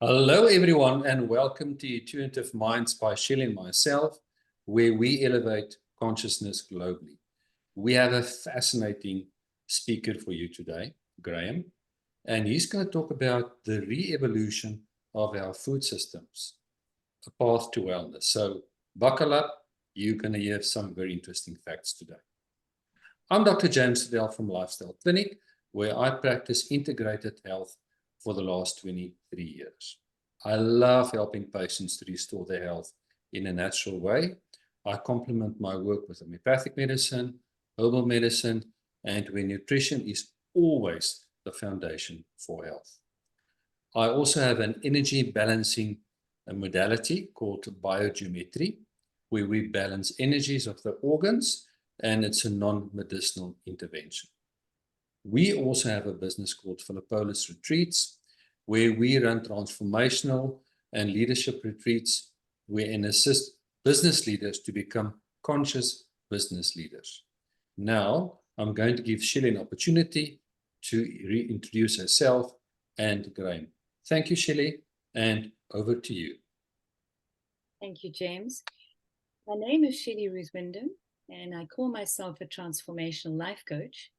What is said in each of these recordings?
Hello, everyone, and welcome to Intuitive Minds by Shelley and myself, where we elevate consciousness globally. We have a fascinating speaker for you today, Graham, and he's going to talk about the re-evolution of our food systems, a path to wellness. So buckle up, you're going to hear some very interesting facts today. I'm Dr. James Siddell from Lifestyle Clinic, where I practice integrated health for the last 23 years. I love helping patients to restore their health in a natural way. I complement my work with homeopathic medicine, herbal medicine, and where nutrition is always the foundation for health. I also have an energy balancing modality called biogeometry, where we balance energies of the organs, and it's a non-medicinal intervention. We also have a business called Philippolis Retreats, where we run transformational and leadership retreats wherein assist business leaders to become conscious business leaders. Now, I'm going to give Shelley an opportunity to reintroduce herself and Graham. Thank you, Shelley, and over to you. Thank you, James. My name is Shelley Ruth Wyndham, and I call myself a transformational life coach.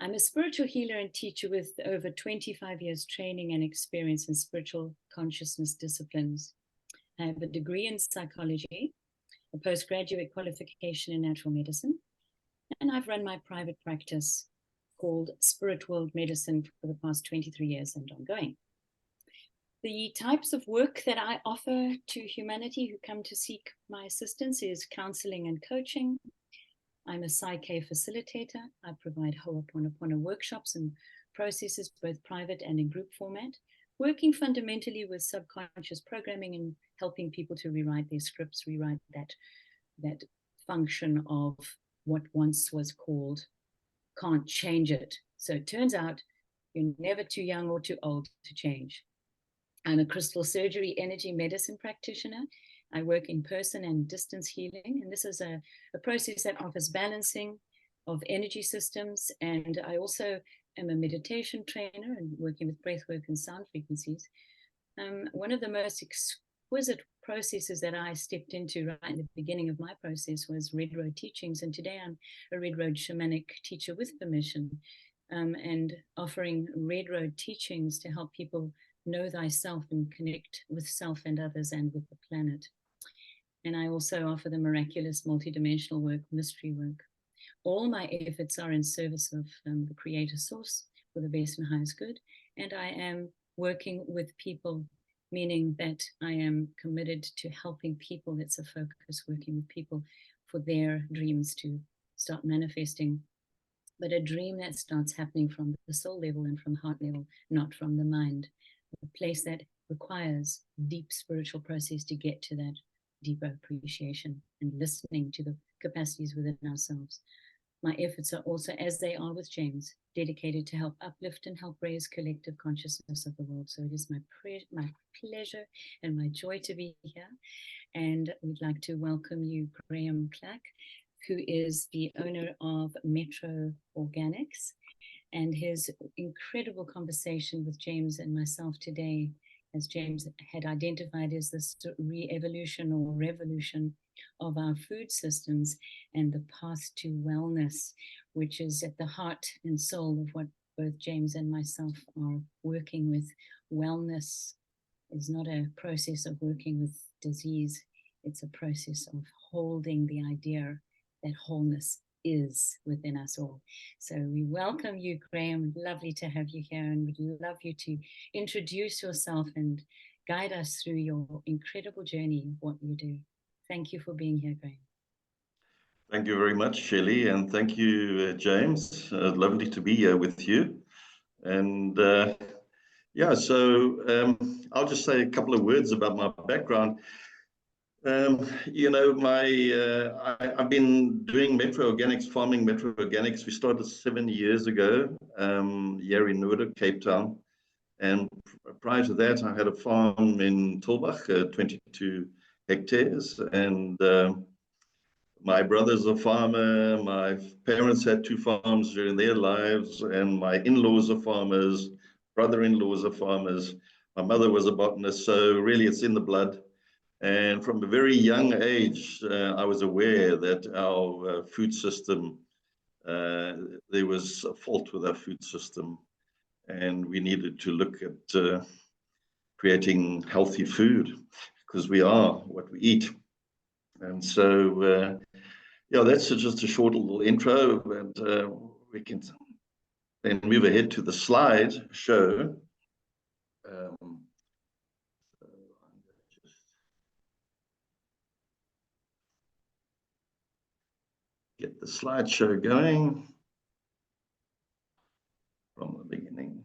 I'm a spiritual healer and teacher with over 25 years training and experience in spiritual consciousness disciplines. I have a degree in psychology, a postgraduate qualification in natural medicine, and I've run my private practice called Spirit World Medicine for the past 23 years and ongoing. The types of work that I offer to humanity who come to seek my assistance is counseling and coaching. I'm a Psyche facilitator. I provide Ho'oponopono workshops and processes, both private and in group format, working fundamentally with subconscious programming and helping people to rewrite their scripts, rewrite that function of what once was called can't change it. So it turns out you're never too young or too old to change. I'm a crystal surgery energy medicine practitioner. I work in person and distance healing, and this is a process that offers balancing of energy systems. And I also am a meditation trainer and working with breathwork and sound frequencies. One of the most exquisite processes that I stepped into right in the beginning of my process was Red Road Teachings, and today I'm a Red Road shamanic teacher with permission, and offering Red Road teachings to help people know thyself and connect with self and others and with the planet. And I also offer the miraculous multidimensional work, mystery work. All my efforts are in service of the creator source for the best and highest good. And I am working with people, meaning that I am committed to helping people. It's a focus, working with people for their dreams to start manifesting. But a dream that starts happening from the soul level and from the heart level, not from the mind. A place that requires deep spiritual process to get to that deeper appreciation and listening to the capacities within ourselves. My efforts are also, as they are with James, dedicated to help uplift and help raise collective consciousness of the world. So it is my pleasure and my joy to be here. And we'd like to welcome you, Graham Clark, who is the owner of Metro Organics. And his incredible conversation with James and myself today, as James had identified, is this re-evolution or revolution of our food systems and the path to wellness, which is at the heart and soul of what both James and myself are working with. Wellness is not a process of working with disease. It's a process of holding the idea that wholeness is within us all. So we welcome you, Graham. Lovely to have you here, and we'd love you to introduce yourself and guide us through your incredible journey, what you do. Thank you for being here, Graham. Thank you very much, Shelley, and thank you, James. Lovely to be here with you. And yeah, so I'll just say a couple of words about my background. You know, I've been doing Metro Organics, farming Metro Organics. We started 7 years ago here in Noordhoek, Cape Town. And prior to that, I had a farm in Tulbagh, 22 hectares. And my brother's a farmer. My parents had 2 farms during their lives. And my in-laws are farmers, brother-in-laws are farmers. My mother was a botanist, so really it's in the blood. And from a very young age, I was aware that our food system, there was a fault with our food system, and we needed to look at creating healthy food, because we are what we eat. And so, yeah, that's just a short little intro, and we can then move ahead to the slide show. Just get the slideshow going from the beginning.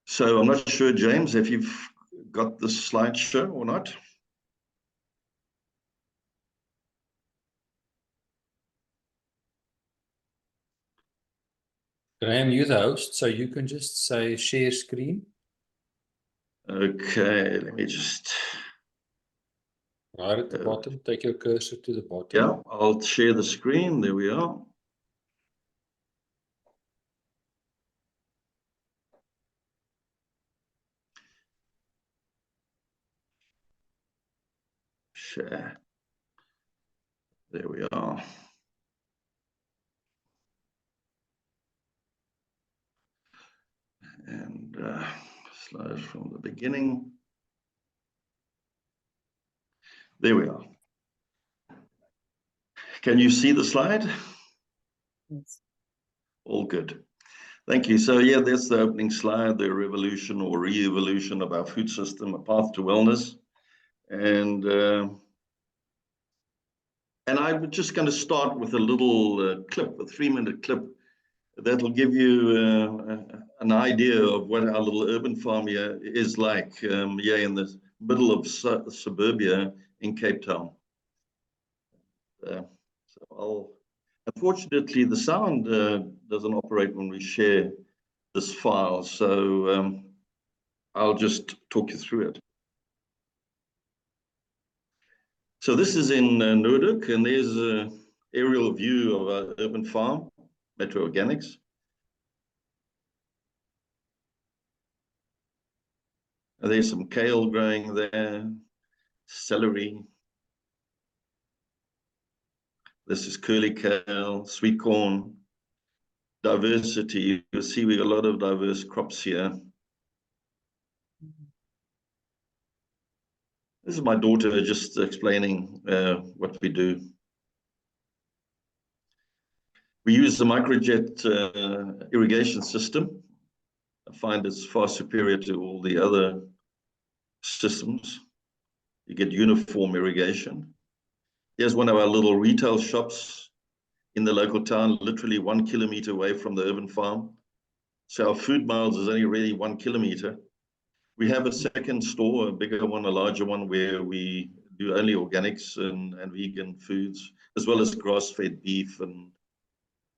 So I'm not sure, James, if you've got the slideshow or not. Graham, you're the host, so you can just say share screen. Okay, let me just. Right at the bottom, take your cursor to the bottom. Yeah, I'll share the screen. There we are. Share. There we are. And slides from the beginning. There we are. Can you see the slide? Yes. All good. Thank you. So yeah, that's the opening slide, the revolution or re-evolution of our food system, a path to wellness. And I'm just going to start with a little clip, a 3-minute clip that'll give you an idea of what our little urban farm here is like, here in the middle of suburbia in Cape Town. Unfortunately, the sound doesn't operate when we share this file, so I'll just talk you through it. So this is in Noordhoek, and there's an aerial view of our urban farm, Metro Organics. And there's some kale growing there, celery. This is curly kale, sweet corn. Diversity, you'll see we got a lot of diverse crops here. This is my daughter just explaining what we do. We use the microjet irrigation system. I find it's far superior to all the other systems. You get uniform irrigation. Here's one of our little retail shops in the local town, literally 1 kilometer away from the urban farm. So our food miles is only really 1 kilometer. We have a second store, a bigger one, a larger one, where we do only organics and vegan foods, as well as grass-fed beef and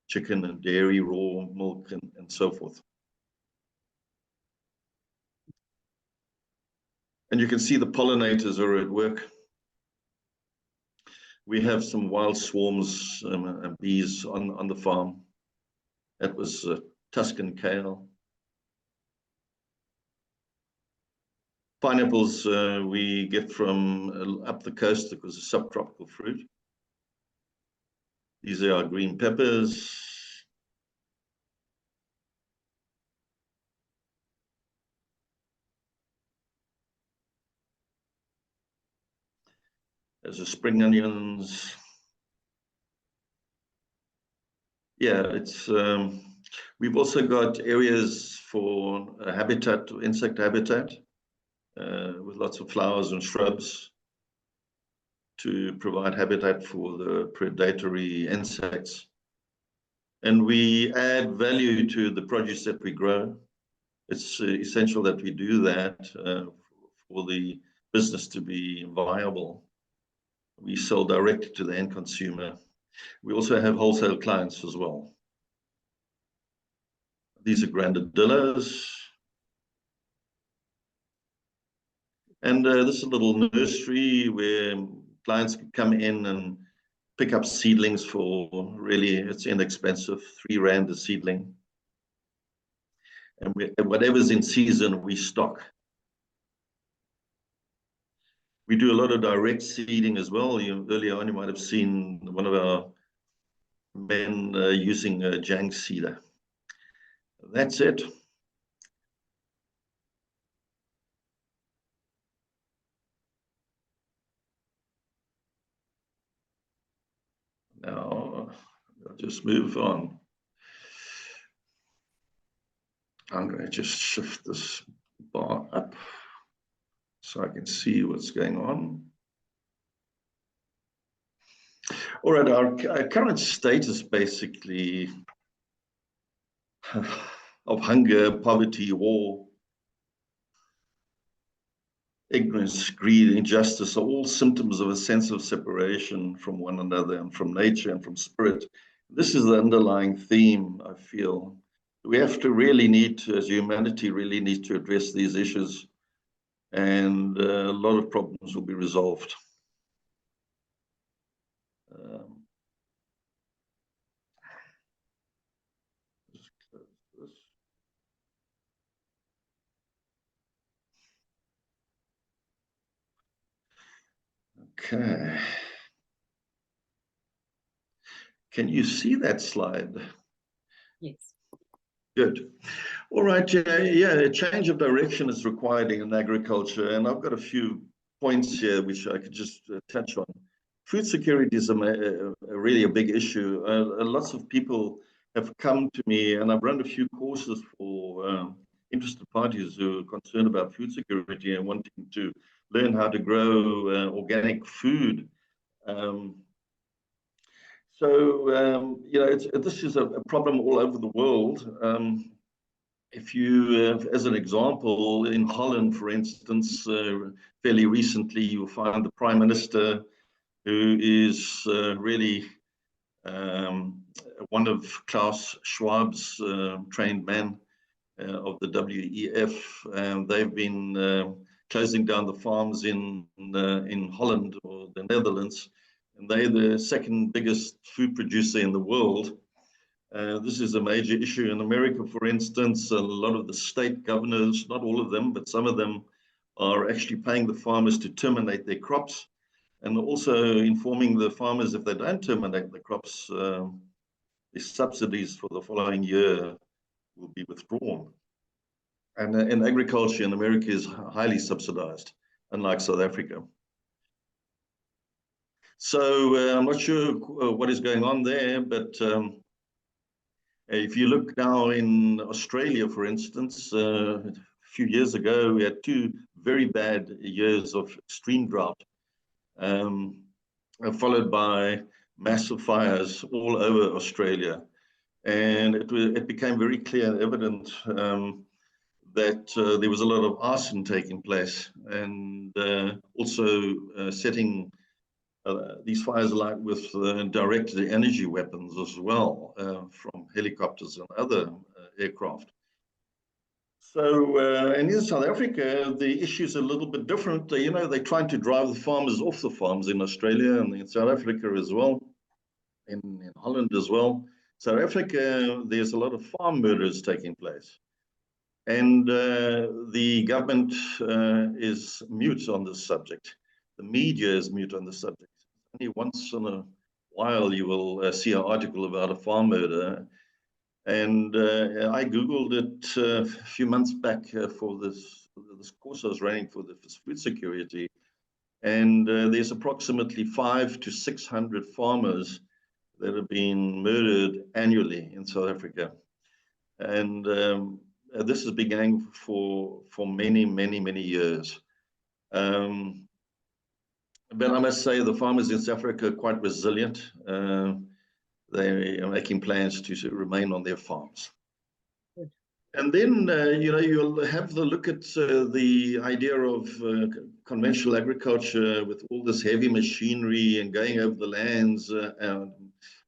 chicken and dairy, raw milk, and so forth. And you can see the pollinators are at work. We have some wild swarms and bees on the farm. That was Tuscan kale. Pineapples we get from up the coast because it's a subtropical fruit. These are our green peppers. There's the spring onions. Yeah, it's we've also got areas for habitat, insect habitat, with lots of flowers and shrubs to provide habitat for the predatory insects. And we add value to the produce that we grow. It's essential that we do that for the business to be viable. We sell direct to the end consumer. We also have wholesale clients as well. These are granadillos. And this is a little nursery where clients can come in and pick up seedlings for really, it's inexpensive, 3 Rand a seedling. And whatever's in season, we stock. We do a lot of direct seeding as well. Earlier on, you might have seen one of our men using a Jang seeder. That's it. Now, I'll just move on. I'm going to just shift this bar up so I can see what's going on. All right, our current status basically of hunger, poverty, war, ignorance, greed, injustice are all symptoms of a sense of separation from one another and from nature and from spirit. This is the underlying theme, I feel. We have to really need to, as humanity, really need to address these issues, and a lot of problems will be resolved. Just close this. Okay. Can you see that slide? Yes. Good. All right. Yeah, a change of direction is required in agriculture. And I've got a few points here which I could just touch on. Food security is really a big issue. Lots of people have come to me, and I've run a few courses for interested parties who are concerned about food security and wanting to learn how to grow organic food. You know, this is a problem all over the world. If you, as an example, in Holland, for instance, fairly recently, you'll find the Prime Minister, who is really one of Klaus Schwab's trained men of the WEF. They've been closing down the farms in Holland or the Netherlands, and they're the second biggest food producer in the world. This is a major issue in America, for instance. A lot of the state governors, not all of them, but some of them, are actually paying the farmers to terminate their crops, and also informing the farmers if they don't terminate the crops, the subsidies for the following year will be withdrawn. And agriculture in America is highly subsidized, unlike South Africa. So I'm not sure what is going on there, but if you look now in Australia, for instance, a few years ago, we had 2 very bad years of extreme drought, followed by massive fires all over Australia. And it became very clear and evident that there was a lot of arson taking place, and also setting these fires alight with directed energy weapons as well, from helicopters and other aircraft. So, and in South Africa, the issue is a little bit different. You know, they're trying to drive the farmers off the farms in Australia and in South Africa as well, in Holland as well. South Africa, there's a lot of farm murders taking place. And the government is mute on this subject. The media is mute on the subject. Only once in a while you will see an article about a farm murder. And I Googled it a few months back for this course I was running for the food security. And there's approximately 500 to 600 farmers that have been murdered annually in South Africa. And this has been going for many, many, many years. But I must say the farmers in South Africa are quite resilient. They are making plans to remain on their farms. Good. And then, you know, you'll have the look at the idea of conventional agriculture with all this heavy machinery and going over the lands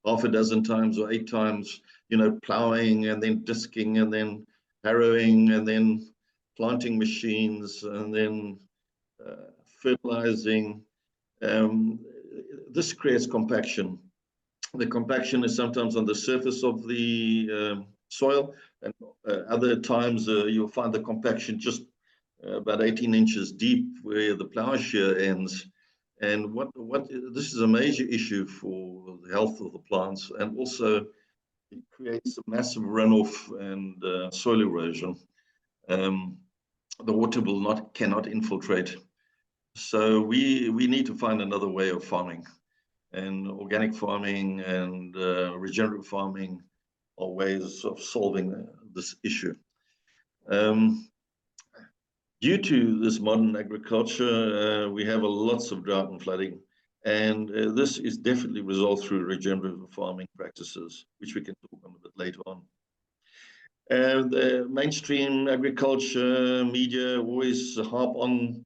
half a dozen times or 8 times, you know, plowing and then disking and then harrowing and then planting machines and then fertilizing. this creates compaction. The compaction is sometimes on the surface of the soil, and other times you'll find the compaction just about 18 inches deep where the plowshare ends. And this is a major issue for the health of the plants, and also it creates a massive runoff and soil erosion. The water cannot infiltrate. So we need to find another way of farming, and organic farming and regenerative farming are ways of solving this issue. Due to this modern agriculture, we have lots of drought and flooding, and this is definitely resolved through regenerative farming practices, which we can talk on a bit later on. The mainstream agriculture media always harp on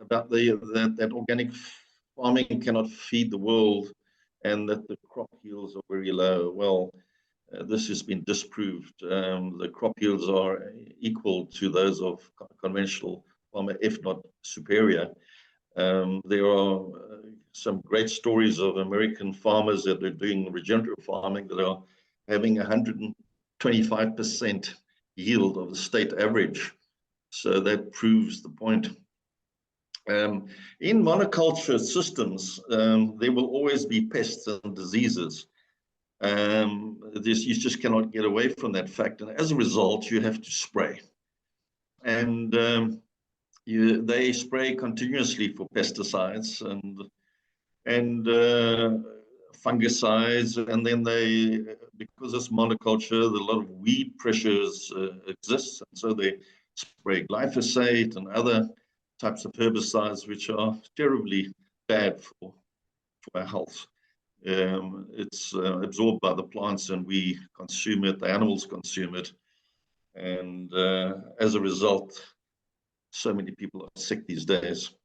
about that organic farming cannot feed the world and that the crop yields are very low. Well, this has been disproved. The crop yields are equal to those of conventional farming, if not superior. There are some great stories of American farmers that are doing regenerative farming that are having 125% yield of the state average. So that proves the point. In monoculture systems, there will always be pests and diseases. You just cannot get away from that fact, and as a result, you have to spray. And they spray continuously for pesticides and fungicides, and then because it's monoculture, a lot of weed pressures exist, and so they spray glyphosate and other types of herbicides, which are terribly bad for our health. It's absorbed by the plants, and we consume it, the animals consume it, and as a result, so many people are sick these days.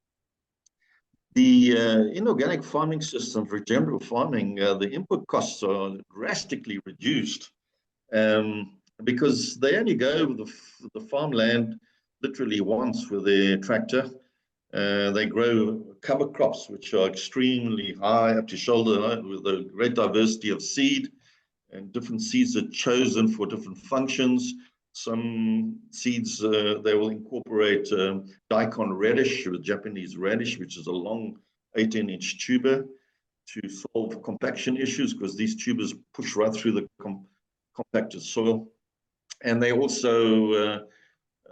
The inorganic farming system, regenerative farming, the input costs are drastically reduced because they only go over the farmland literally once with their tractor. They grow cover crops, which are extremely high, up to shoulder height, with a great diversity of seed, and different seeds are chosen for different functions. Some seeds, they will incorporate daikon radish, or Japanese radish, which is a long 18-inch tuber, to solve compaction issues, because these tubers push right through the compacted soil. And they also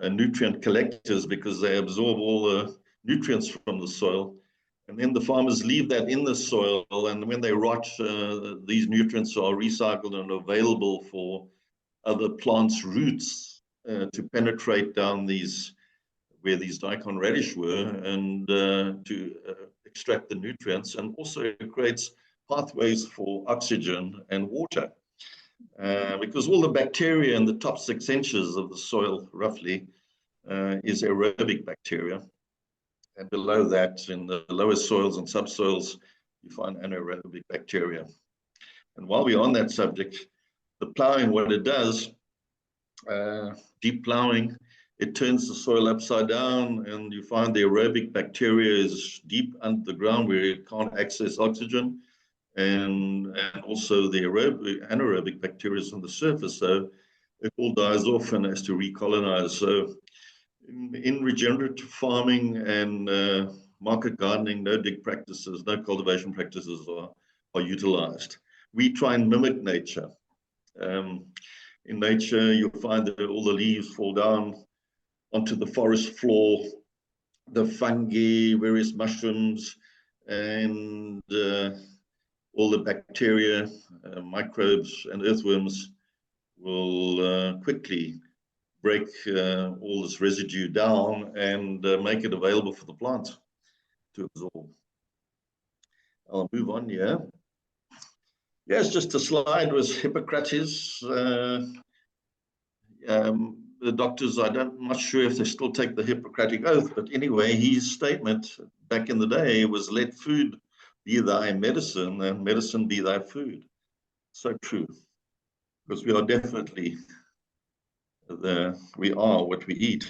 nutrient collectors, because they absorb all the nutrients from the soil. And then the farmers leave that in the soil, and when they rot, these nutrients are recycled and available for other plants' roots to penetrate down where these daikon radish were, and to extract the nutrients, and also it creates pathways for oxygen and water. Because all the bacteria in the top 6 inches of the soil, roughly, is aerobic bacteria. And below that, in the lower soils and subsoils, you find anaerobic bacteria. And while we're on that subject, the plowing, what it does, deep plowing, it turns the soil upside down, and you find the aerobic bacteria is deep under the ground where it can't access oxygen, and also the anaerobic bacteria is on the surface, so it all dies off and has to recolonize. So in regenerative farming and market gardening, no dig practices, no cultivation practices are utilized. We try and mimic nature. In nature, you'll find that all the leaves fall down onto the forest floor, the fungi, various mushrooms, and all the bacteria, microbes, and earthworms will quickly break all this residue down and make it available for the plant to absorb. I'll move on here. Yes, just a slide with Hippocrates. The doctors, I'm not sure if they still take the Hippocratic oath, but anyway, his statement back in the day was, "Let food be thy medicine, and medicine be thy food." So true, because we are definitely we are what we eat.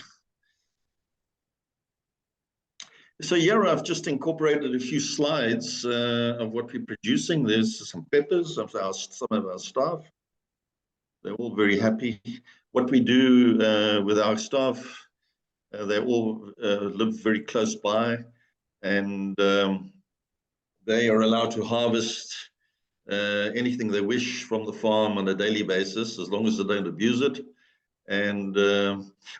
So here I've just incorporated a few slides of what we're producing. There's some peppers of some of our staff. They're all very happy. What we do with our staff, they all live very close by, and they are allowed to harvest anything they wish from the farm on a daily basis, as long as they don't abuse it. And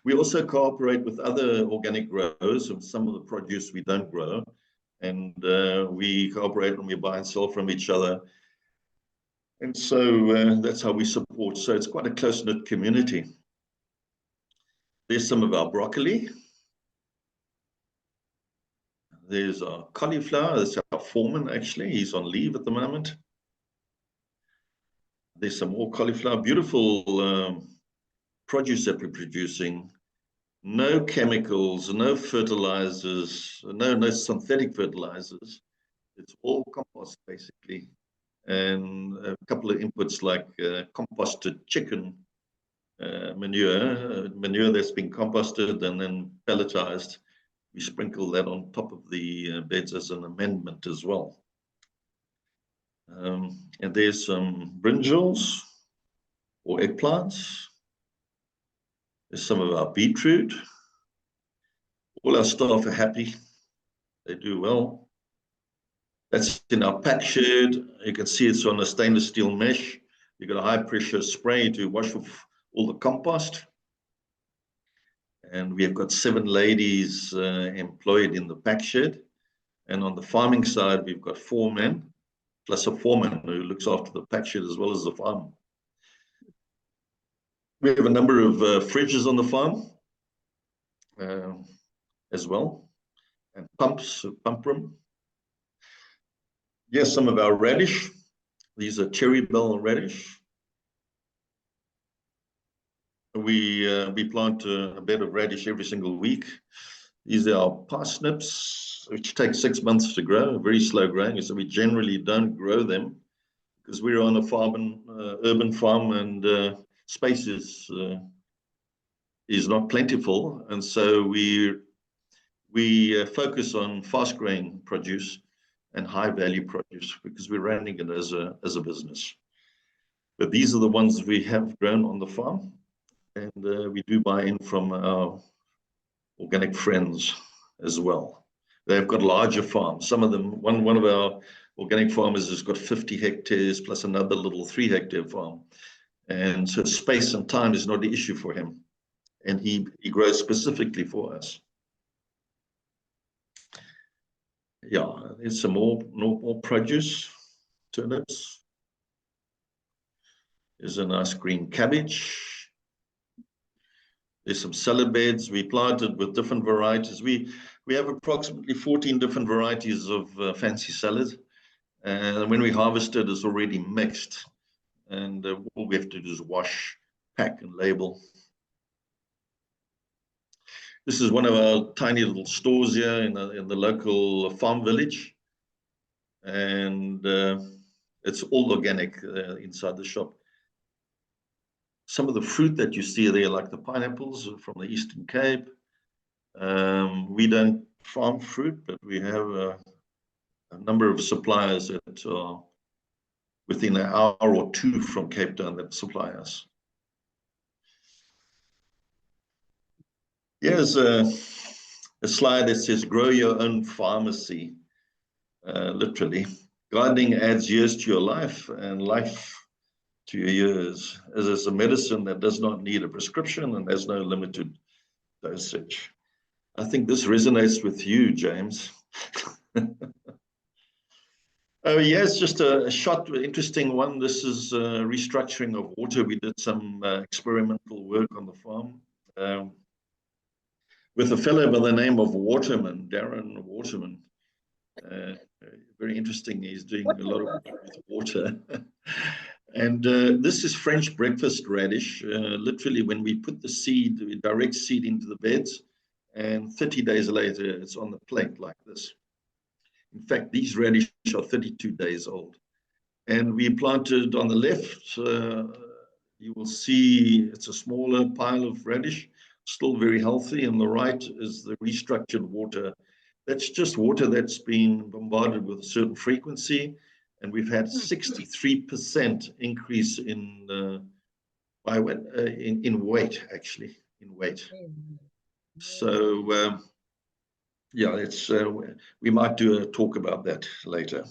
we also cooperate with other organic growers, and some of the produce we don't grow. And we cooperate and we buy and sell from each other. And so that's how we support. So it's quite a close-knit community. There's some of our broccoli. There's our cauliflower. That's our foreman, actually. He's on leave at the moment. There's some more cauliflower. Beautiful produce that we're producing. No chemicals, no fertilizers, no synthetic fertilizers. It's all compost, basically. And a couple of inputs like composted chicken manure that's been composted and then pelletized. We sprinkle that on top of the beds as an amendment as well. And there's some brinjals or eggplants. There's some of our beetroot. All our staff are happy. They do well. That's in our pack shed. You can see it's on a stainless steel mesh. You've got a high pressure spray to wash off all the compost. And we have got 7 ladies employed in the pack shed. And on the farming side, we've got 4 men, plus a foreman who looks after the pack shed as well as the farm. We have a number of fridges on the farm as well, and pump room. Yes, some of our radish. These are cherry bell radish. We plant a bed of radish every single week. These are our parsnips, which take 6 months to grow, very slow growing. So we generally don't grow them because we're on a farm, urban farm, and space is not plentiful, and so we focus on fast-growing produce and high-value produce because we're running it as a business. But these are the ones we have grown on the farm, and we do buy in from our organic friends as well. They've got larger farms. Some of them, one of our organic farmers has got 50 hectares plus another little 3-hectare farm. And so space and time is not the issue for him. And he grows specifically for us. Yeah, there's some more produce, turnips. There's a nice green cabbage. There's some salad beds we planted with different varieties. We have approximately 14 different varieties of fancy salad. And when we harvest it, it's already mixed. And all we have to do is wash, pack, and label. This is one of our tiny little stores here in the local farm village. And it's all organic inside the shop. Some of the fruit that you see there, like the pineapples from the Eastern Cape. We don't farm fruit, but we have a number of suppliers that are within an hour or 2 from Cape Town that supply us. Here's a slide that says, grow your own pharmacy, literally. Gardening adds years to your life and life to your years, as it's a medicine that does not need a prescription and has no limited dosage. I think this resonates with you, James. Oh, yes, just a short, interesting one. This is restructuring of water. We did some experimental work on the farm with a fellow by the name of Waterman, Darren Waterman. Very interesting. He's doing a lot of work with water. And this is French breakfast radish. Literally, when we put the seed, we direct seed into the beds, and 30 days later, it's on the plate like this. In fact, these radish are 32 days old. And we planted on the left, you will see it's a smaller pile of radish, still very healthy. On the right is the restructured water That's just water that's been bombarded with a certain frequency. And we've had 63% increase in weight, actually, in weight. So, yeah, it's we might do a talk about that later.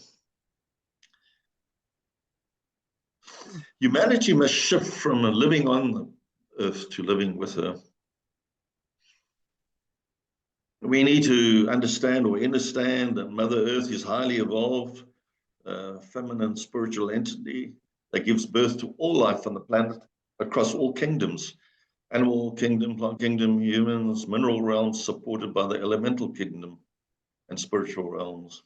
Humanity must shift from living on the earth to living with her. We need to understand that Mother Earth is highly evolved, feminine spiritual entity that gives birth to all life on the planet across all kingdoms. Animal kingdom, plant kingdom, humans, mineral realms supported by the elemental kingdom and spiritual realms.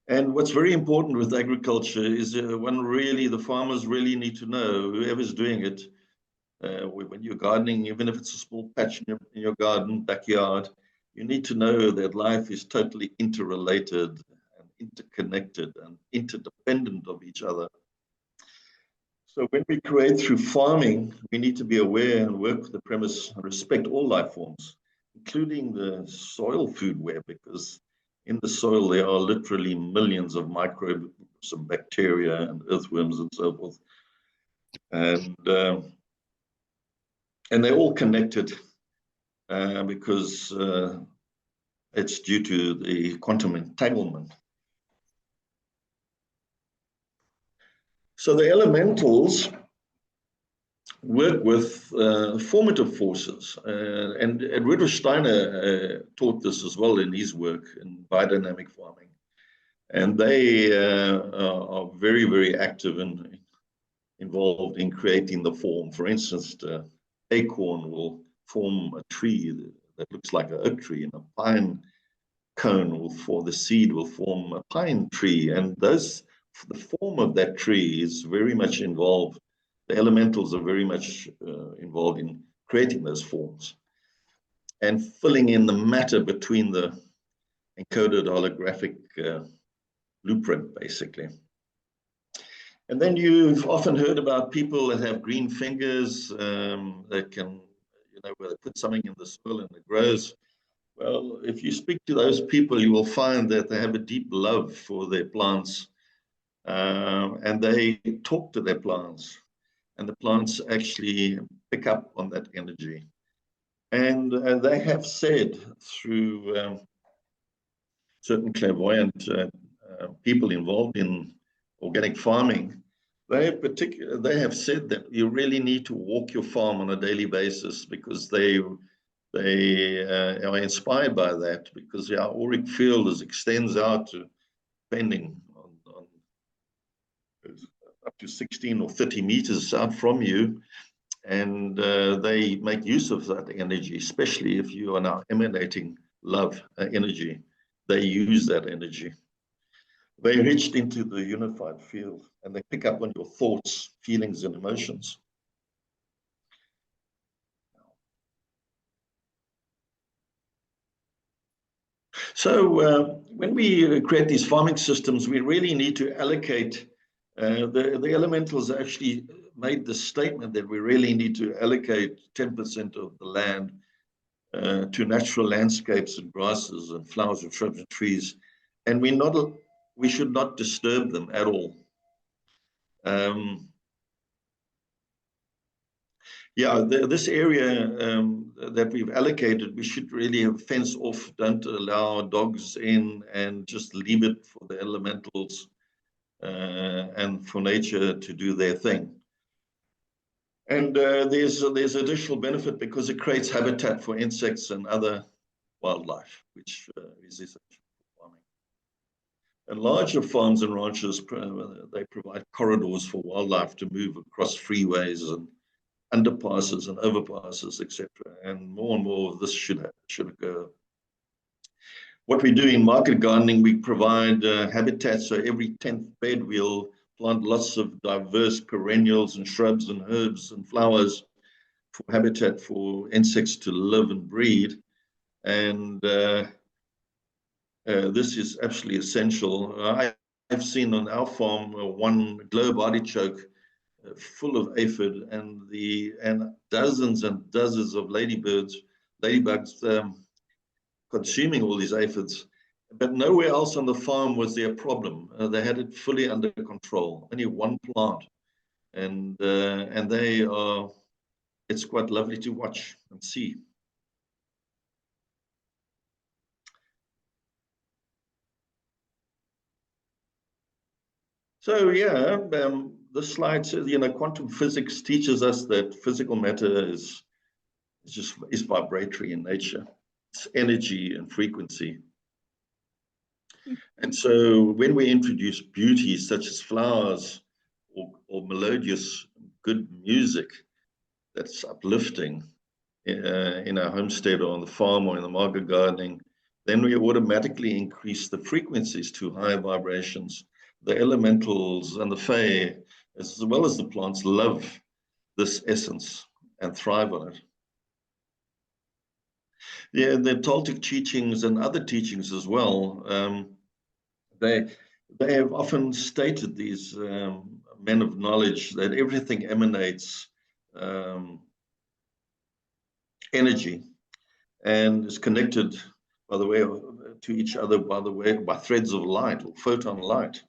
And what's very important with agriculture is the farmers really need to know, whoever's doing it, when you're gardening, even if it's a small patch in your garden, backyard, you need to know that life is totally interrelated and interconnected and interdependent of each other. So when we create through farming, we need to be aware and work with the premise and respect all life forms, including the soil food web, because in the soil there are literally millions of microbes and bacteria and earthworms and so forth. And they're all connected because it's due to the quantum entanglement. So the elementals work with formative forces, and Rudolf Steiner taught this as well in his work in biodynamic farming. And they are very, very active and involved in creating the form. For instance, the acorn will form a tree that looks like an oak tree, and a pine cone the seed will form a pine tree. And the form of that tree is very much involved. The elementals are very much involved in creating those forms and filling in the matter between the encoded holographic blueprint, basically. And then you've often heard about people that have green fingers that can, where they put something in the soil and it grows. Well, if you speak to those people, you will find that they have a deep love for their plants, and they talk to their plants, and the plants actually pick up on that energy. And they have said through certain clairvoyant people involved in organic farming, they have said that you really need to walk your farm on a daily basis, because they are inspired by that, because our auric field extends out to, depending on up to 16 or 30 meters out from you, and they make use of that energy, especially if you are now emanating love energy. They use that energy. They reached into the unified field, and they pick up on your thoughts, feelings, and emotions. So when we create these farming systems, we really need to allocate, the elementals actually made the statement that we really need to allocate 10% of the land to natural landscapes and grasses and flowers and shrubs and trees. And we should not disturb them at all. Yeah, this area that we've allocated, we should really have fence off, don't allow dogs in, and just leave it for the elementals and for nature to do their thing. And there's additional benefit because it creates habitat for insects and other wildlife, which is essential for farming. And larger farms and ranches, they provide corridors for wildlife to move across freeways and underpasses and overpasses, etc. And more of this should occur. What we do in market gardening, we provide habitat. So every 10th bed, we'll plant lots of diverse perennials and shrubs and herbs and flowers for habitat for insects to live and breed. And this is absolutely essential. I've seen on our farm one globe artichoke full of aphid and dozens and dozens of ladybugs consuming all these aphids, but nowhere else on the farm was there a problem. They had it fully under control. Only one plant, and they are. It's quite lovely to watch and see. So yeah, this slide says, quantum physics teaches us that physical matter is vibratory in nature. It's energy and frequency. And so when we introduce beauty such as flowers or melodious good music that's uplifting in our homestead or on the farm or in the market gardening, then we automatically increase the frequencies to higher vibrations. The elementals and the fae, as well as the plants, love this essence and thrive on it. Yeah, the Toltec teachings and other teachings as well, they have often stated, these men of knowledge, that everything emanates energy and is connected, by the way, to each other by threads of light or photon light.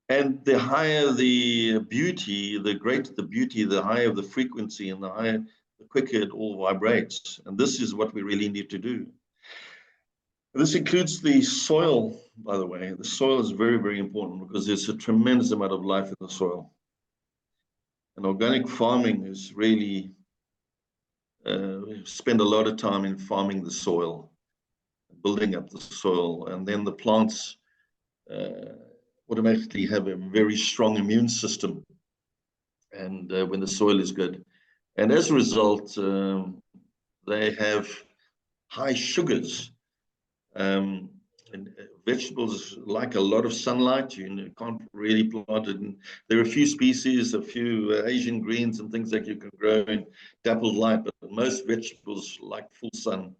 And the higher the beauty, the greater the beauty, the higher the frequency, and the quicker it all vibrates. And this is what we really need to do. This includes the soil, by the way. The soil is very, very important because there's a tremendous amount of life in the soil. And organic farming is really, spend a lot of time in farming the soil, building up the soil, and then the plants automatically have a very strong immune system, and when the soil is good, and as a result, they have high sugars. And vegetables like a lot of sunlight. You can't really plant it. And there are a few species, a few Asian greens and things that you can grow in dappled light, but most vegetables like full sun.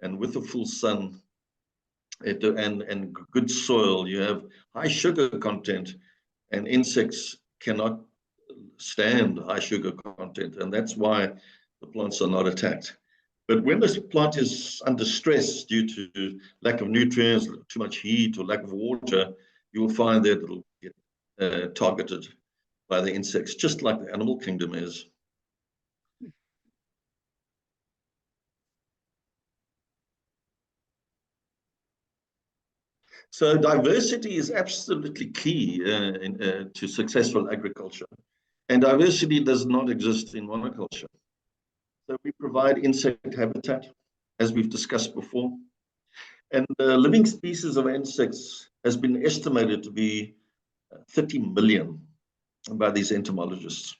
And with the full sun, and good soil, you have high sugar content, and insects cannot stand high sugar content, and that's why the plants are not attacked. But when this plant is under stress due to lack of nutrients, too much heat, or lack of water, you will find that it'll get targeted by the insects, just like the animal kingdom is. So diversity is absolutely key to successful agriculture. And diversity does not exist in monoculture. So we provide insect habitat, as we've discussed before. And the living species of insects has been estimated to be 30 million by these entomologists.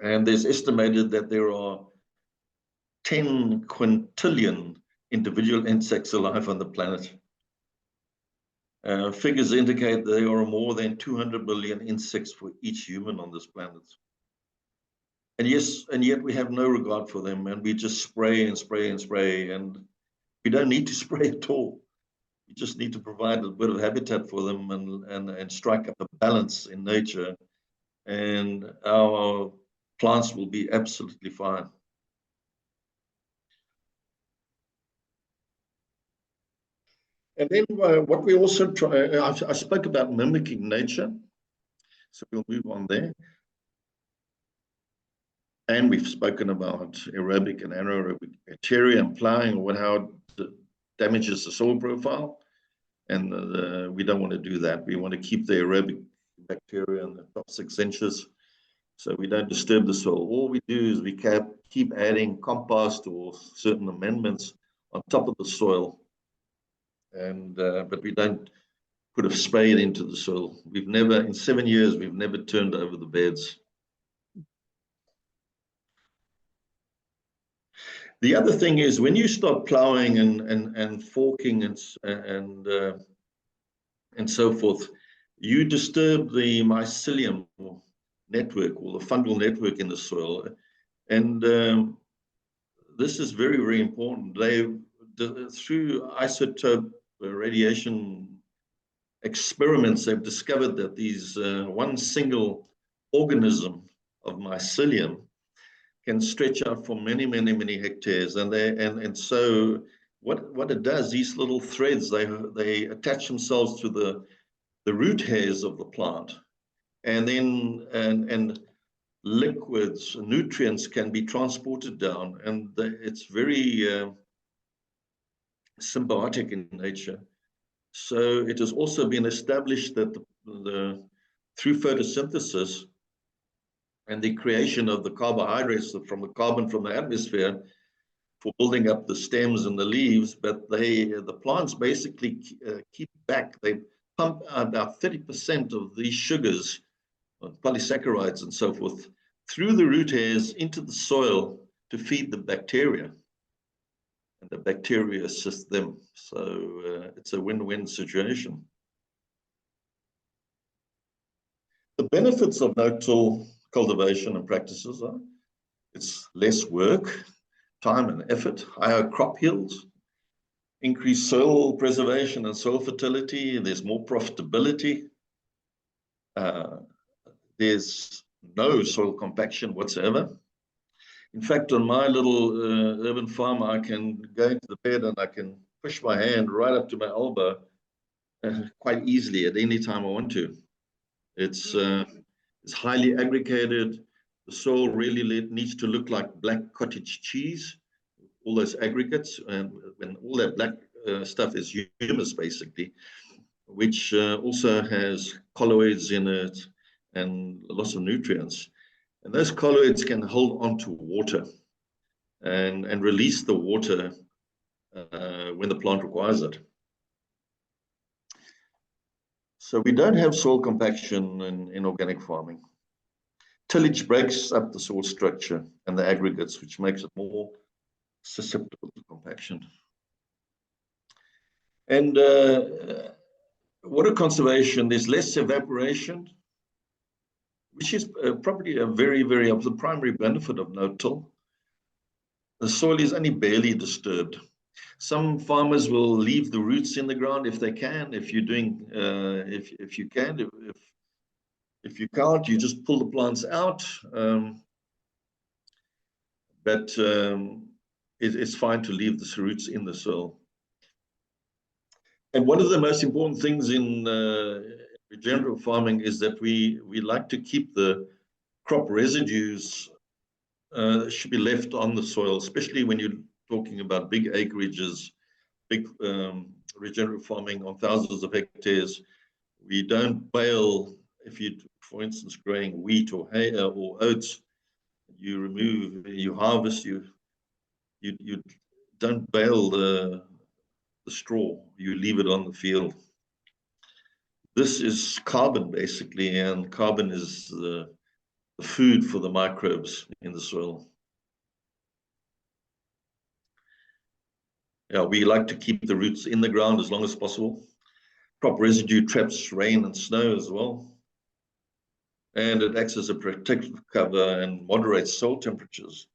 And there's estimated that there are 10 quintillion individual insects alive on the planet. Figures indicate there are more than 200 million insects for each human on this planet. And yes, and yet we have no regard for them, and we just spray and spray and spray, and we don't need to spray at all. We just need to provide a bit of habitat for them and strike up a balance in nature, and our plants will be absolutely fine. And then what we also try, I spoke about mimicking nature, so we'll move on there. And we've spoken about aerobic and anaerobic bacteria and plowing, or how it damages the soil profile. And we don't want to do that. We want to keep the aerobic bacteria in the top 6 inches, so we don't disturb the soil. All we do is we keep adding compost or certain amendments on top of the soil. And but we don't put a spade into the soil. We've never, in 7 years, we've never turned over the beds. The other thing is, when you start plowing and forking and so forth, you disturb the mycelium network, or the fungal network in the soil. And this is very, very important. Through isotope radiation experiments, they've discovered that these one single organism of mycelium can stretch out for many, many, many hectares. And so what it does, these little threads, they attach themselves to the root hairs of the plant, and then and liquids, nutrients can be transported down, and it's very symbiotic in nature. So it has also been established that through photosynthesis and the creation of the carbohydrates from the carbon from the atmosphere for building up the stems and the leaves, but the plants basically keep back. They pump about 30% of these sugars, polysaccharides and so forth, through the root hairs into the soil to feed the bacteria. And the bacteria assist them. So it's a win-win situation. The benefits of no-till cultivation and practices are it's less work, time and effort, higher crop yields, increased soil preservation and soil fertility, and there's more profitability. There's no soil compaction whatsoever. In fact, on my little urban farm, I can go into the bed and I can push my hand right up to my elbow quite easily at any time I want to. It's highly aggregated. The soil really needs to look like black cottage cheese, all those aggregates, and all that black stuff is humus, basically, which also has colloids in it and lots of nutrients. And those colloids can hold on to water and release the water when the plant requires it. So we don't have soil compaction in organic farming. Tillage breaks up the soil structure and the aggregates, which makes it more susceptible to compaction. And water conservation, there's less evaporation, which is probably a very, the primary benefit of no-till. The soil is only barely disturbed. Some farmers will leave the roots in the ground if they can. If you're doing, if you can, if you can't, you just pull the plants out. But it's fine to leave the roots in the soil. And one of the most important things in regenerative farming is that we like to keep the crop residues should be left on the soil, especially when you're talking about big acreages, big regenerative farming on thousands of hectares. We don't bale. If you, for instance, growing wheat or hay or oats, you remove, you harvest, you don't bale the straw, you leave it on the field. This is carbon, basically, and carbon is the food for the microbes in the soil. Yeah, we like to keep the roots in the ground as long as possible. Crop residue traps rain and snow as well. And it acts as a protective cover and moderates soil temperatures.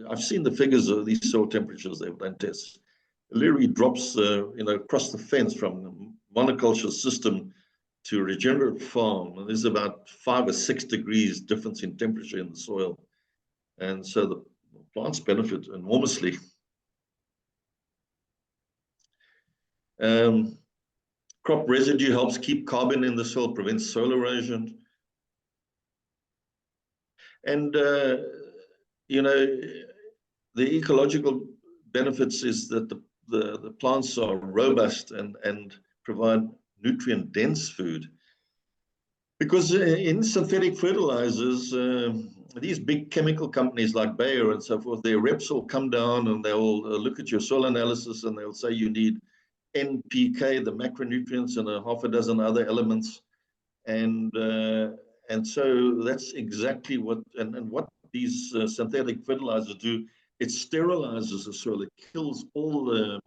I've seen the figures of these soil temperatures they've done tests. It literally drops, across the fence from the monoculture system to a regenerative farm. And there's about 5 or 6 degrees difference in temperature in the soil. And so the plants benefit enormously. Crop residue helps keep carbon in the soil, prevents soil erosion. And, the ecological benefits is that the plants are robust and provide nutrient-dense food. Because in synthetic fertilizers, these big chemical companies like Bayer and so forth, their reps will come down and they'll look at your soil analysis and they'll say you need NPK, the macronutrients, and a half a dozen other elements. And so that's exactly what, and what these synthetic fertilizers do. It sterilizes the soil. It kills all the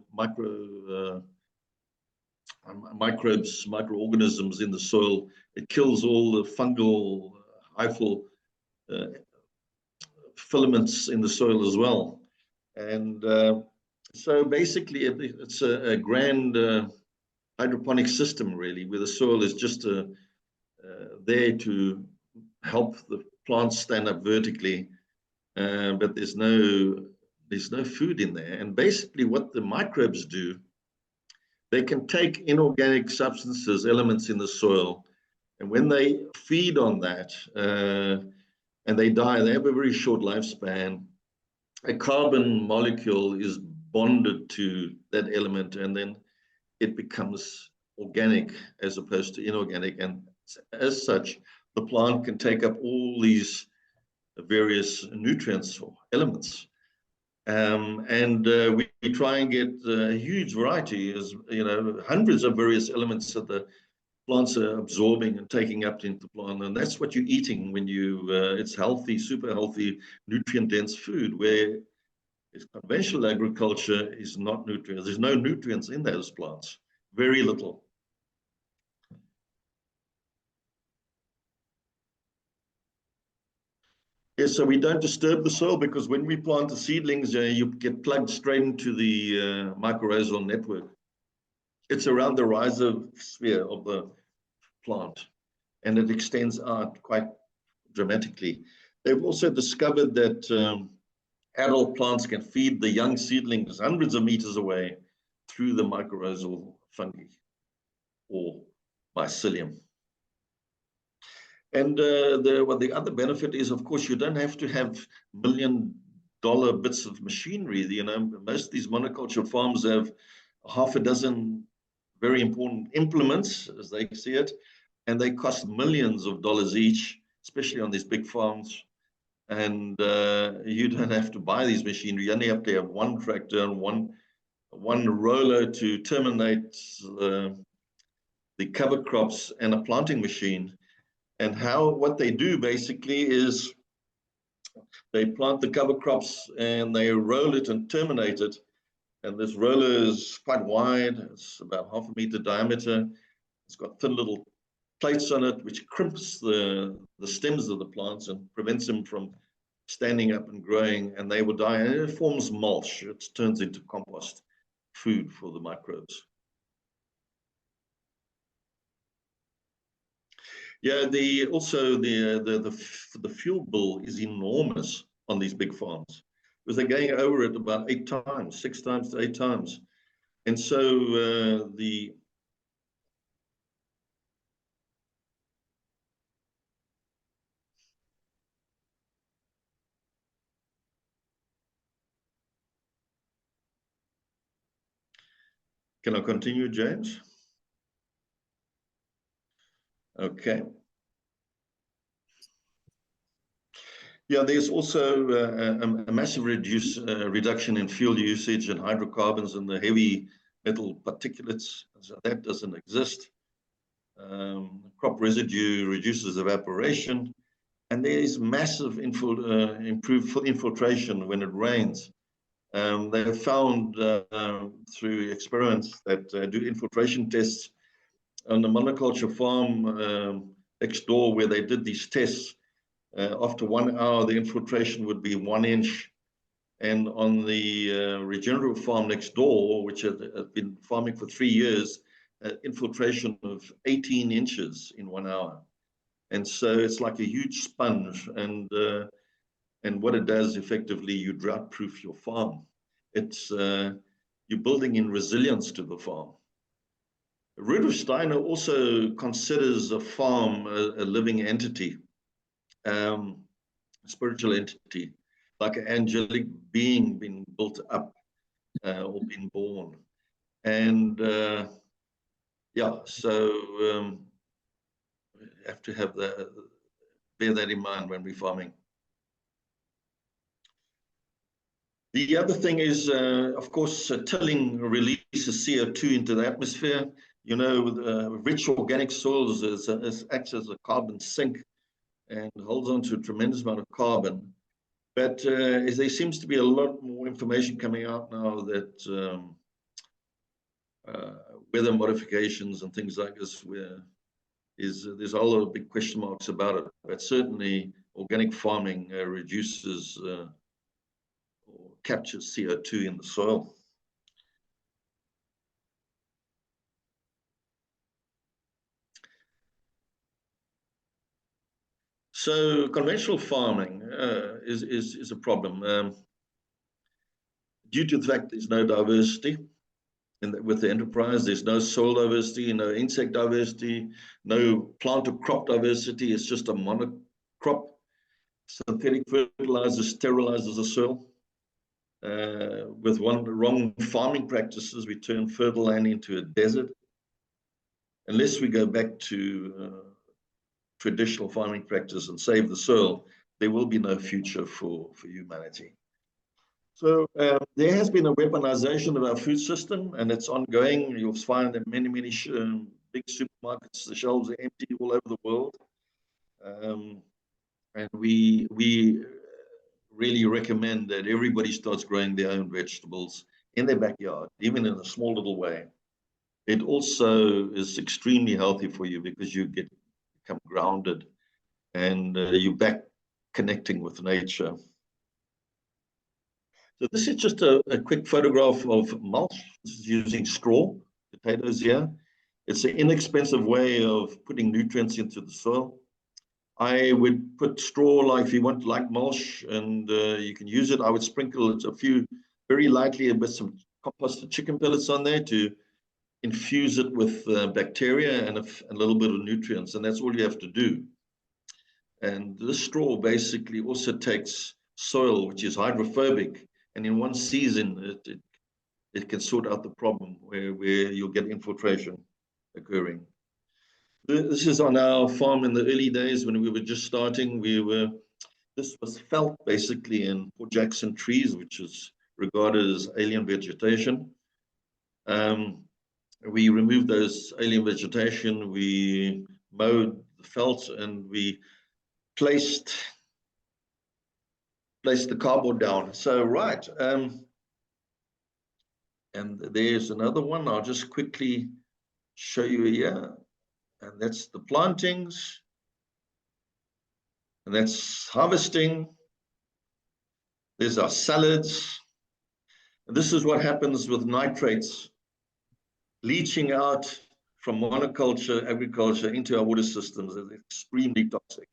microbes, microorganisms in the soil. It kills all the fungal, hyphal filaments in the soil as well. And so basically, it's a grand hydroponic system, really, where the soil is just there to help the plants stand up vertically but there's no food in there. And basically what the microbes do, they can take inorganic substances, elements in the soil, and when they feed on that and they die, they have a very short lifespan. A carbon molecule is bonded to that element, and then it becomes organic as opposed to inorganic. And as such, the plant can take up all these various nutrients or elements. We try and get a huge variety, as you know, hundreds of various elements that the plants are absorbing and taking up into the plant, and that's what you're eating when you. It's healthy, super healthy, nutrient-dense food. Where conventional agriculture is not nutrients. There's no nutrients in those plants, very little. Yes, so we don't disturb the soil, because when we plant the seedlings, you get plugged straight into the mycorrhizal network. It's around the rhizosphere of the plant, and it extends out quite dramatically. They've also discovered that adult plants can feed the young seedlings hundreds of meters away through the mycorrhizal fungi or mycelium. And the other benefit is, of course, you don't have to have $1 million bits of machinery. You know, most of these monoculture farms have half a dozen very important implements, as they see it, and they cost millions of dollars each, especially on these big farms. And you don't have to buy these machinery. You only have to have one tractor and one roller to terminate the cover crops and a planting machine. And what they do basically is they plant the cover crops and they roll it and terminate it. And this roller is quite wide. It's about 0.5 meter diameter. It's got thin little plates on it, which crimps the stems of the plants and prevents them from standing up and growing, and they will die. And it forms mulch. It turns into compost food for the microbes. Yeah, also the fuel bill is enormous on these big farms, because they're going over it about 6 times to 8 times. And so can I continue, James? Okay. Yeah, there's also a massive reduction in fuel usage and hydrocarbons and the heavy metal particulates. So that doesn't exist. Crop residue reduces evaporation, and there is massive improved infiltration when it rains. They have found through experiments that do infiltration tests on the monoculture farm next door, where they did these tests. After 1 hour, the infiltration would be 1 inch. And on the regenerative farm next door, which had been farming for 3 years, infiltration of 18 inches in 1 hour. And so it's like a huge sponge. And what it does effectively, you drought-proof your farm. It's you're building in resilience to the farm. Rudolf Steiner also considers a farm a living entity, a spiritual entity, like an angelic being being built up or being born. And yeah, so you have to have bear that in mind when we're farming. The other thing is, of course, tilling releases CO2 into the atmosphere. You know, rich organic soils acts as a carbon sink and holds on to a tremendous amount of carbon. But there seems to be a lot more information coming out now that weather modifications and things like this, there's a lot of big question marks about it. But certainly, organic farming reduces or captures CO2 in the soil. So conventional farming, is a problem. Due to the fact there's no diversity with the enterprise, there's no soil diversity, no insect diversity, no plant or crop diversity. It's just a monocrop. Synthetic fertilizer sterilizes the soil. With wrong farming practices, we turn fertile land into a desert. Unless we go back to traditional farming practice and save the soil, there will be no future for humanity. So there has been a weaponization of our food system, and it's ongoing. You'll find that many big supermarkets, the shelves are empty all over the world. And we really recommend that everybody starts growing their own vegetables in their backyard, even in a small little way. It also is extremely healthy for you because you become grounded and you're back connecting with nature. So this is just a quick photograph of mulch. This is using straw, potatoes here. It's an inexpensive way of putting nutrients into the soil. I would put straw, like if you want like mulch, and you can use it. I would sprinkle it a few very lightly with some composted chicken pellets on there to infuse it with bacteria and a little bit of nutrients, and that's all you have to do. And this straw basically also takes soil, which is hydrophobic, and in one season it can sort out the problem where you'll get infiltration occurring. This is on our farm in the early days when we were just starting. This was felt basically in Port Jackson trees, which is regarded as alien vegetation. We removed those alien vegetation, we mowed the felt, and we placed the cardboard down. So, right. And there's another one. I'll just quickly show you here. And that's the plantings. And that's harvesting. There's our salads. And this is what happens with nitrates leaching out from monoculture agriculture into our water systems. It's extremely toxic.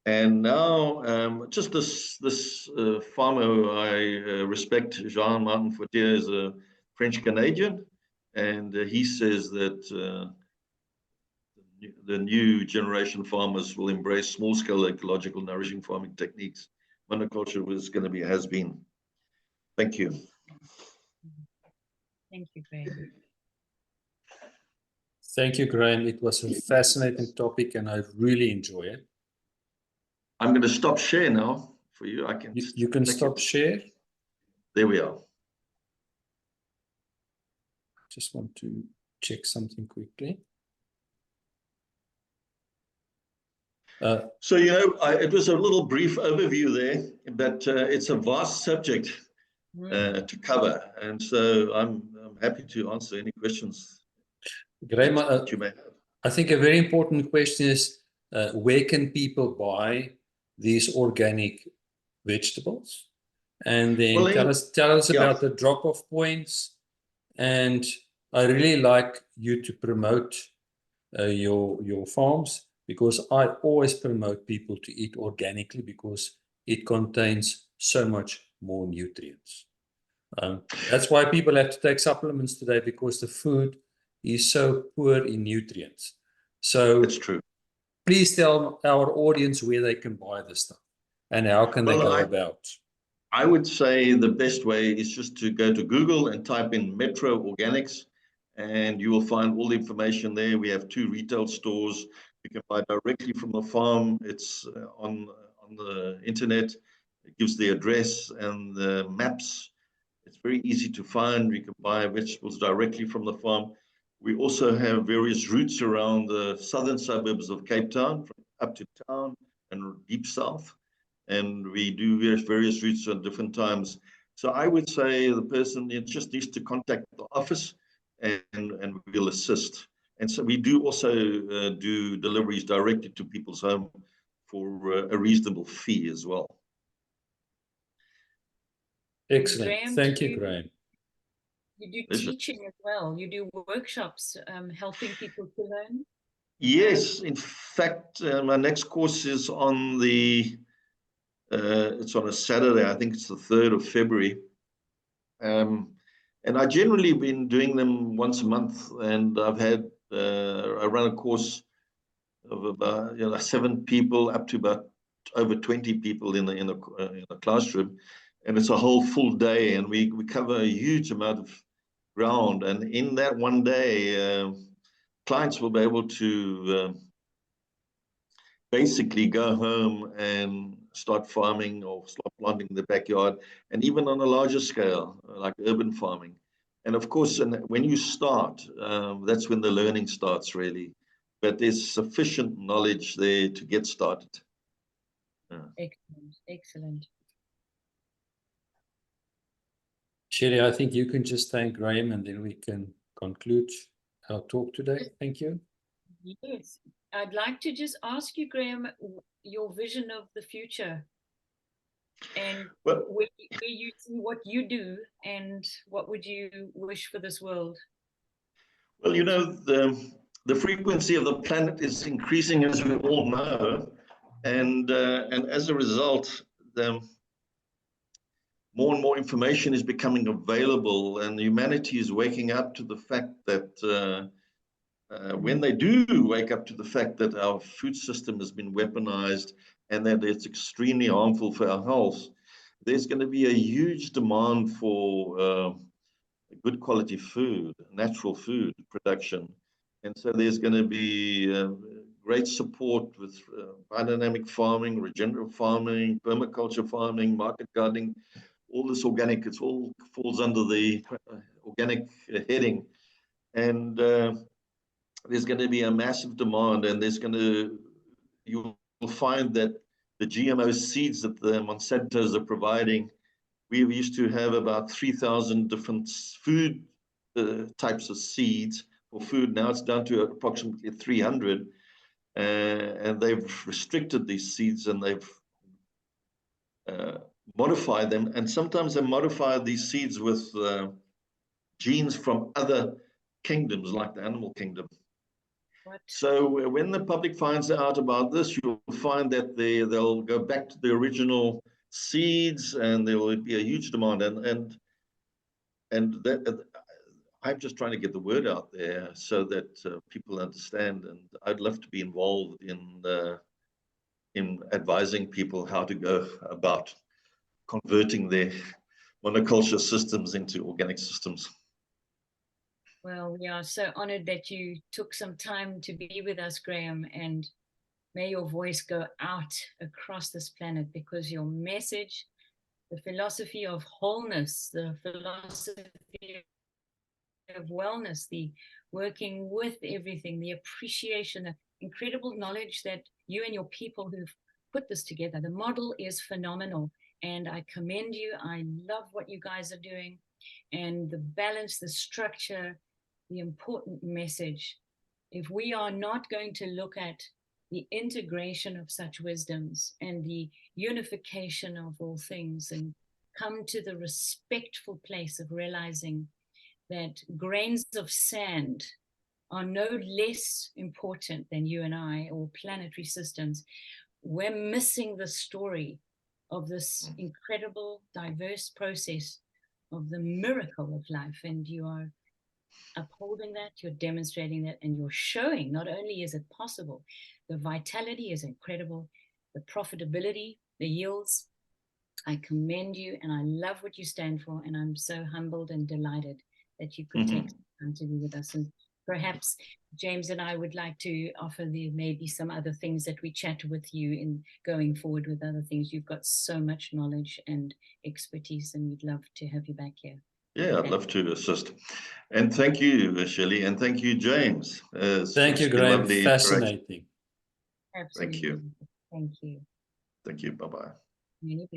And now, just this farmer I respect, Jean-Martin Fortier, is a French-Canadian, and he says that the new generation farmers will embrace small-scale ecological nourishing farming techniques. Monoculture has been. Thank you. Thank you, Graham. Thank you, Graham. It was a fascinating topic, and I really enjoy it. I'm going to stop share now for you. You can stop share. There we are. Just want to check something quickly. So, it was a little brief overview there, but it's a vast subject to cover. And so I'm happy to answer any questions Graham, that you may have. I think a very important question is, where can people buy these organic vegetables? And then tell us about the drop-off points. And I really like you to promote your farms, because I always promote people to eat organically because it contains so much more nutrients. That's why people have to take supplements today, because the food is so poor in nutrients. So it's true. Please tell our audience where they can buy this stuff and how can they go about. I would say the best way is just to go to Google and type in Metro Organics, and you will find all the information there. We have 2 retail stores. You can buy directly from the farm. It's on the internet. It gives the address and the maps. It's very easy to find. We can buy vegetables directly from the farm. We also have various routes around the southern suburbs of Cape Town, from up to town and deep south. And we do various routes at different times. So I would say the person just needs to contact the office and we'll assist. And so we do also do deliveries directly to people's home for a reasonable fee as well. Excellent. Graham, thank you, Graham. You do teaching as well. You do workshops helping people to learn. Yes, in fact, my next course is on the It's on a Saturday. I think it's the 3rd of February. And I generally been doing them once a month, and I've had I run a course of about 7 people up to about over 20 people in the classroom, and it's a whole full day, and we cover a huge amount of ground. And in that one day, clients will be able to basically go home and start farming or start planting in the backyard, and even on a larger scale, like urban farming. And of course, when you start, that's when the learning starts really. But there's sufficient knowledge there to get started. Excellent, excellent. Shelley, I think you can just thank Graham and then we can conclude our talk today. Thank you. Yes, I'd like to just ask you, Graham, your vision of the future, and where you see what you do, and what would you wish for this world? Well, the frequency of the planet is increasing, as we all know, and as a result, more and more information is becoming available, and humanity is waking up to the fact that when they do wake up to the fact that our food system has been weaponized and that it's extremely harmful for our health, there's going to be a huge demand for good quality food, natural food production. And so there's going to be great support with biodynamic farming, regenerative farming, permaculture farming, market gardening, all this organic. It all falls under the organic heading. And there's going to be a massive demand, and you'll find that the GMO seeds that the Monsantos are providing, we used to have about 3,000 different food types of seeds for food. Now it's down to approximately 300, and they've restricted these seeds, and they've modified them. And sometimes they modify these seeds with genes from other kingdoms, like the animal kingdom. What? So when the public finds out about this, you'll find that they'll go back to the original seeds, and there will be a huge demand. And that, I'm just trying to get the word out there so that people understand. And I'd love to be involved in advising people how to go about converting their monoculture systems into organic systems. Well, we are so honored that you took some time to be with us, Graham, and may your voice go out across this planet, because your message, the philosophy of wholeness, the philosophy of wellness, the working with everything, the appreciation, the incredible knowledge that you and your people who've put this together, the model is phenomenal. And I commend you. I love what you guys are doing, and the balance, the structure, the important message. If we are not going to look at the integration of such wisdoms and the unification of all things, and come to the respectful place of realizing that grains of sand are no less important than you and I, or planetary systems, we're missing the story of this incredible, diverse process of the miracle of life. And you are upholding that, you're demonstrating that, and you're showing not only is it possible, the vitality is incredible, the profitability, the yields. I commend you, and I love what you stand for, and I'm so humbled and delighted that you could take time to be with us. And perhaps James and I would like to offer the maybe some other things that we chat with you in going forward with other things. You've got so much knowledge and expertise, and we'd love to have you back here. Yeah, I'd love to assist. And thank you, Shelley, and thank you, James. Thank you, Graham. Fascinating. Absolutely. Thank you. Thank you. Thank you. Bye-bye. Many